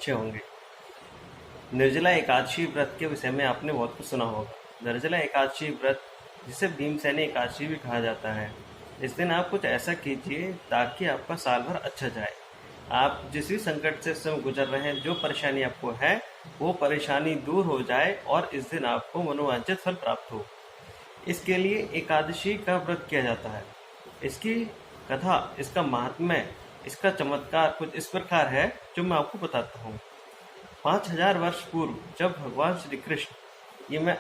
अच्छे होंगे। निर्जला एकादशी व्रत के विषय में आपने बहुत कुछ सुना होगा। निर्जला एकादशी व्रत, जिसे भीमसेनी एकादशी भी कहा जाता है, इस दिन आप कुछ ऐसा कीजिए ताकि आपका साल भर अच्छा जाए। आप जिस भी संकट से इस समय गुजर रहे हैं, जो परेशानी आपको है, वो परेशानी दूर हो जाए और इस दिन आपको मनोवांछित फल प्राप्त हो। इसके लिए एकादशी का व्रत किया जाता है। इसकी कथा, इसका महात्म्य, इसका चमत्कार कुछ इस प्रकार है जो मैं आपको बताता हूँ। 5000 वर्ष पूर्व जब भगवान श्री कृष्ण, ये मैं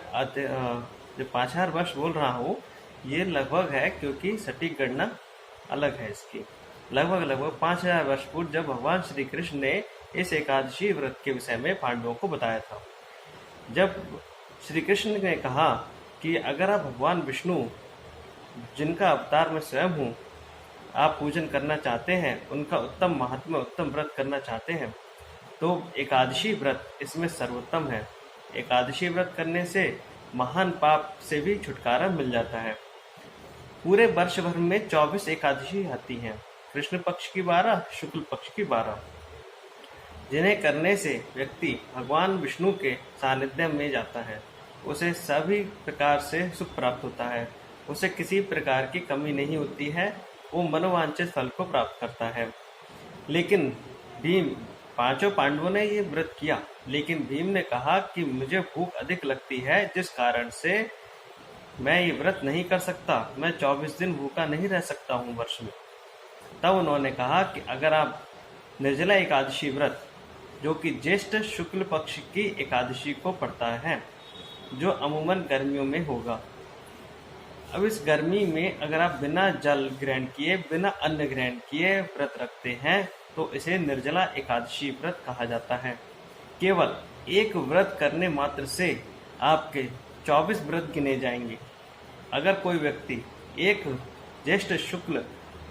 जो 5000 वर्ष बोल रहा हूँ, ये लगभग है क्योंकि सटीक गणना अलग है इसकी। लगभग 5000 वर्ष पूर्व जब भगवान श्री कृष्ण ने इस एकादशी व्रत के विषय में पांडवों को बताया था। जब श्री कृष्ण ने कहा कि अगर आप भगवान विष्णु, जिनका अवतार मैं स्वयं हूँ, आप पूजन करना चाहते हैं, उनका उत्तम महात्म्य, उत्तम व्रत करना चाहते हैं, तो एकादशी व्रत इसमें सर्वोत्तम है। एकादशी व्रत करने से महान पाप से भी छुटकारा मिल जाता है। पूरे वर्ष भर में 24 एकादशी आती हैं, कृष्ण पक्ष की 12, शुक्ल पक्ष की 12, जिन्हें करने से व्यक्ति भगवान विष्णु के सानिध्य में जाता है। उसे सभी प्रकार से सुख प्राप्त होता है, उसे किसी प्रकार की कमी नहीं होती है, वो मनोवांछित फल को प्राप्त करता है। लेकिन भीम, पांचों पांडवों ने ये व्रत किया, लेकिन भीम ने कहा कि मुझे भूख अधिक लगती है, जिस कारण से मैं ये व्रत नहीं कर सकता, मैं 24 दिन भूखा नहीं रह सकता हूँ वर्ष में। तब उन्होंने कहा कि अगर आप निर्जला एकादशी व्रत, जो कि ज्येष्ठ शुक्ल पक्ष की एकादशी को पड़ता है, जो अमूमन गर्मियों में होगा, अब इस गर्मी में अगर आप बिना जल ग्रहण किए, बिना अन्न ग्रहण किए व्रत रखते हैं, तो इसे निर्जला एकादशी व्रत कहा जाता है। केवल एक व्रत करने मात्र से आपके 24 व्रत गिने जाएंगे। अगर कोई व्यक्ति एक ज्येष्ठ शुक्ल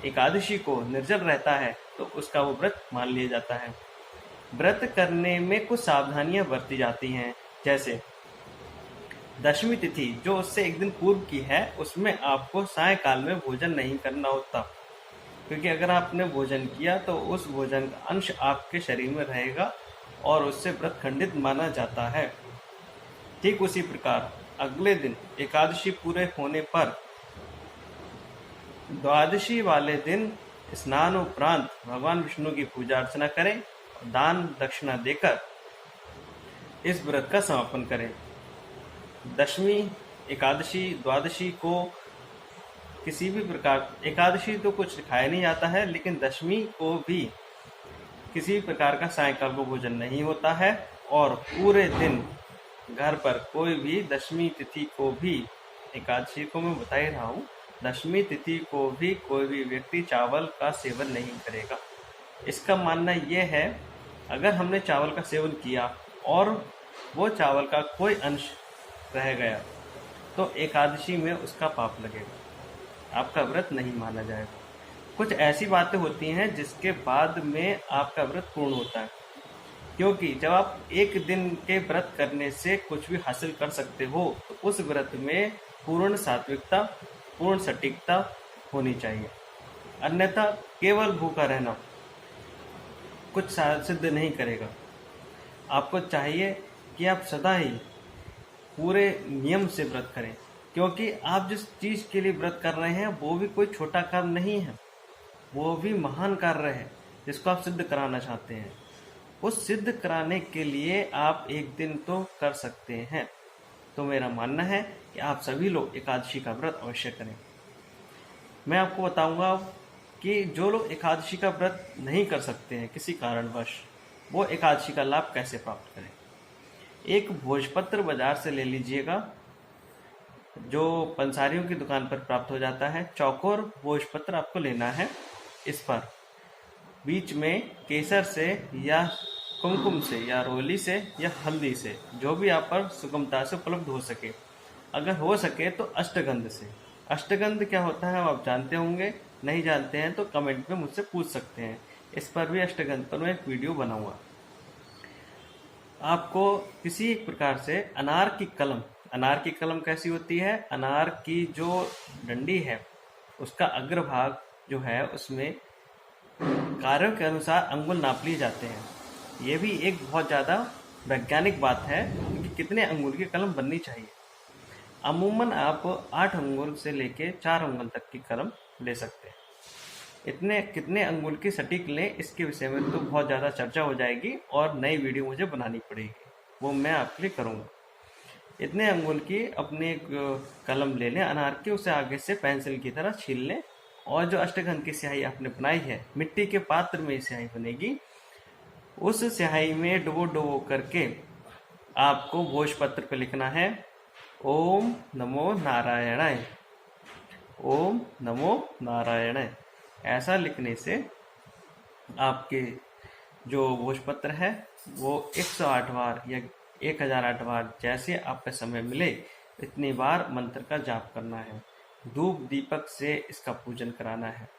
एकादशी को निर्जल रहता है, तो उसका वो व्रत मान लिया जाता है। व्रत करने में कुछ सावधानियां बरती जाती हैं, जैसे दशमी तिथि जो उससे एक दिन पूर्व की है, उसमें आपको सायंकाल में भोजन नहीं करना होता, क्योंकि अगर आपने भोजन किया तो उस भोजन का अंश आपके शरीर में रहेगा और उससे व्रत खंडित माना जाता है। ठीक उसी प्रकार अगले दिन एकादशी पूरे होने पर द्वादशी वाले दिन स्नान उपरांत भगवान विष्णु की पूजा अर्चना करें और दान दक्षिणा देकर इस व्रत का समापन करें। दशमी, एकादशी, द्वादशी को किसी भी प्रकार, एकादशी तो कुछ खाया नहीं जाता है, लेकिन दशमी को भी किसी प्रकार का सायंकाल को भोजन नहीं होता है, और पूरे दिन घर पर कोई भी दशमी तिथि को भी, एकादशी को मैं बता ही रहा हूँ, दशमी तिथि को भी कोई भी व्यक्ति चावल का सेवन नहीं करेगा। इसका मानना यह है, अगर हमने चावल का सेवन किया और वो चावल का कोई अंश रह गया, तो एकादशी में उसका पाप लगेगा, आपका व्रत नहीं माना जाएगा। कुछ ऐसी बातें होती हैं जिसके बाद में आपका व्रत पूर्ण होता है, क्योंकि जब आप एक दिन के व्रत करने से कुछ भी हासिल कर सकते हो, तो उस व्रत में पूर्ण सात्विकता, पूर्ण सटीकता होनी चाहिए। अन्यथा केवल भूखा रहना कुछ सिद्ध नहीं करेगा। आपको चाहिए कि आप सदा ही पूरे नियम से व्रत करें, क्योंकि आप जिस चीज के लिए व्रत कर रहे हैं वो भी कोई छोटा काम नहीं है, वो भी महान कार्य है जिसको आप सिद्ध कराना चाहते हैं। उस सिद्ध कराने के लिए आप एक दिन तो कर सकते हैं। तो मेरा मानना है कि आप सभी लोग एकादशी का व्रत अवश्य करें। मैं आपको बताऊंगा कि जो लोग एकादशी का व्रत नहीं कर सकते हैं किसी कारणवश, वो एकादशी का लाभ कैसे प्राप्त करें। एक भोजपत्र बाजार से ले लीजिएगा, जो पंसारियों की दुकान पर प्राप्त हो जाता है। चौकोर भोजपत्र आपको लेना है। इस पर बीच में केसर से या कुमकुम से या रोली से या हल्दी से, जो भी आप पर सुगमता से उपलब्ध हो सके, अगर हो सके तो अष्टगंध से। अष्टगंध क्या होता है आप जानते होंगे, नहीं जानते हैं तो कमेंट में मुझसे पूछ सकते हैं। इस पर भी, अष्टगंध पर मैं एक वीडियो बनाऊंगा। आपको किसी एक प्रकार से अनार की कलम, अनार की कलम कैसी होती है, अनार की जो डंडी है उसका अग्रभाग जो है उसमें कार्यों के अनुसार अंगुल नाप लिए जाते हैं। ये भी एक बहुत ज़्यादा वैज्ञानिक बात है कि कितने अंगुल की कलम बननी चाहिए। अमूमन आप 8 अंगुल से लेके 4 अंगुल तक की कलम ले सकते हैं। इतने कितने अंगुल की सटीक लें इसके विषय में तो बहुत ज़्यादा चर्चा हो जाएगी और नई वीडियो मुझे बनानी पड़ेगी, वो मैं आपके लिए करूँगा। इतने अंगुल की अपनी एक कलम ले लें अनार की, उसे आगे से पेंसिल की तरह छील लें और जो अष्टगंध की स्याही आपने बनाई है, मिट्टी के पात्र में स्याही बनेगी, उस स्याही में डुबो डुबो करके आपको भोजपत्र पे लिखना है ओम नमो नारायणाय, ओम नमो नारायणाय। ऐसा लिखने से आपके जो भोजपत्र है वो 108 बार या 1008 बार, जैसे आपका समय मिले इतनी बार मंत्र का जाप करना है। धूप दीपक से इसका पूजन कराना है।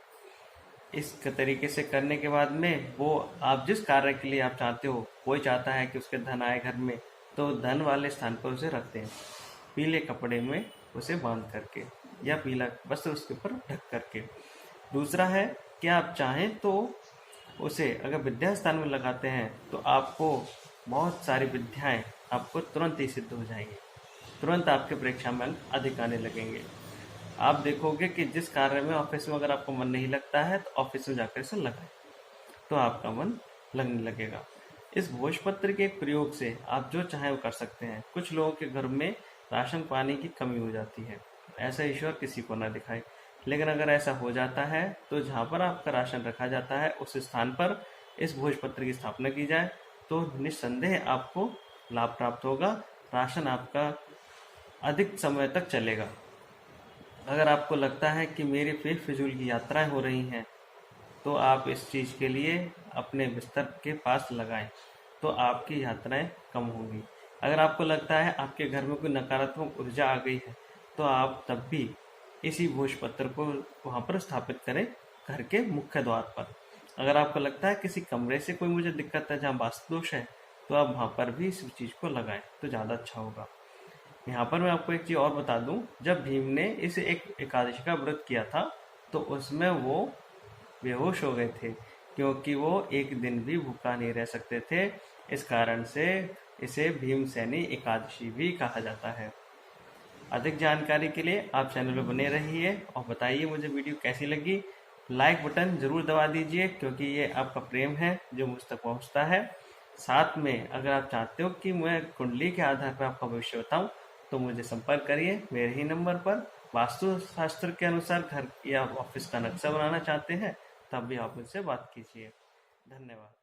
इस तरीके से करने के बाद में वो आप जिस कार्य के लिए आप चाहते हो, कोई चाहता है कि उसके धन आए घर में, तो धन वाले स्थान पर उसे रखते हैं, पीले कपड़े में उसे बांध करके या पीला वस्त्र उसके ऊपर ढक करके। दूसरा है कि आप चाहें तो उसे अगर विद्या स्थान में लगाते हैं तो आपको बहुत सारी विद्याएं आपको तुरंत ही सिद्ध हो जाएंगी, तुरंत आपके परीक्षा में अंक अधिक आने लगेंगे। आप देखोगे कि जिस कार्य में ऑफिस में अगर आपको मन नहीं लगता है तो ऑफिस में जाकर इसे लगाएं, तो आपका मन लगने लगेगा। इस भोजपत्र के प्रयोग से आप जो चाहें वो कर सकते हैं। कुछ लोगों के घर में राशन पानी की कमी हो जाती है, ऐसा ईश्वर किसी को ना दिखाए, लेकिन अगर ऐसा हो जाता है तो जहाँ पर आपका राशन रखा जाता है उस स्थान पर इस भोजपत्र की स्थापना की जाए तो निस्संदेह आपको लाभ प्राप्त होगा, राशन आपका अधिक समय तक चलेगा। अगर आपको लगता है कि मेरी फिजूल की यात्राएं हो रही हैं, तो आप इस चीज़ के लिए अपने बिस्तर के पास लगाएं, तो आपकी यात्राएं कम होंगी। अगर आपको लगता है आपके घर में कोई नकारात्मक ऊर्जा आ गई है, तो आप तब भी इसी भोजपत्र को वहाँ पर स्थापित करें, घर के मुख्य द्वार पर। अगर आपको लगता है किसी कमरे से कोई मुझे दिक्कत है जहाँ वास्तु दोष है, तो आप वहाँ पर भी इस चीज़ को लगाएं तो ज़्यादा अच्छा होगा। यहाँ पर मैं आपको एक चीज़ और बता दूं, जब भीम ने इस एक एकादशी का व्रत किया था तो उसमें वो बेहोश हो गए थे, क्योंकि वो एक दिन भी भूखा नहीं रह सकते थे। इस कारण से इसे भीमसेनी एकादशी भी कहा जाता है। अधिक जानकारी के लिए आप चैनल पर बने रहिए और बताइए मुझे वीडियो कैसी लगी। लाइक बटन ज़रूर दबा दीजिए, क्योंकि ये आपका प्रेम है जो मुझ तक पहुँचता है। साथ में अगर आप चाहते हो कि मैं कुंडली के आधार पर आपका भविष्य बताऊं, तो मुझे संपर्क करिए मेरे ही नंबर पर। वास्तु शास्त्र के अनुसार घर या ऑफिस का नक्शा बनाना चाहते हैं, तब भी आप मुझसे बात कीजिए। धन्यवाद।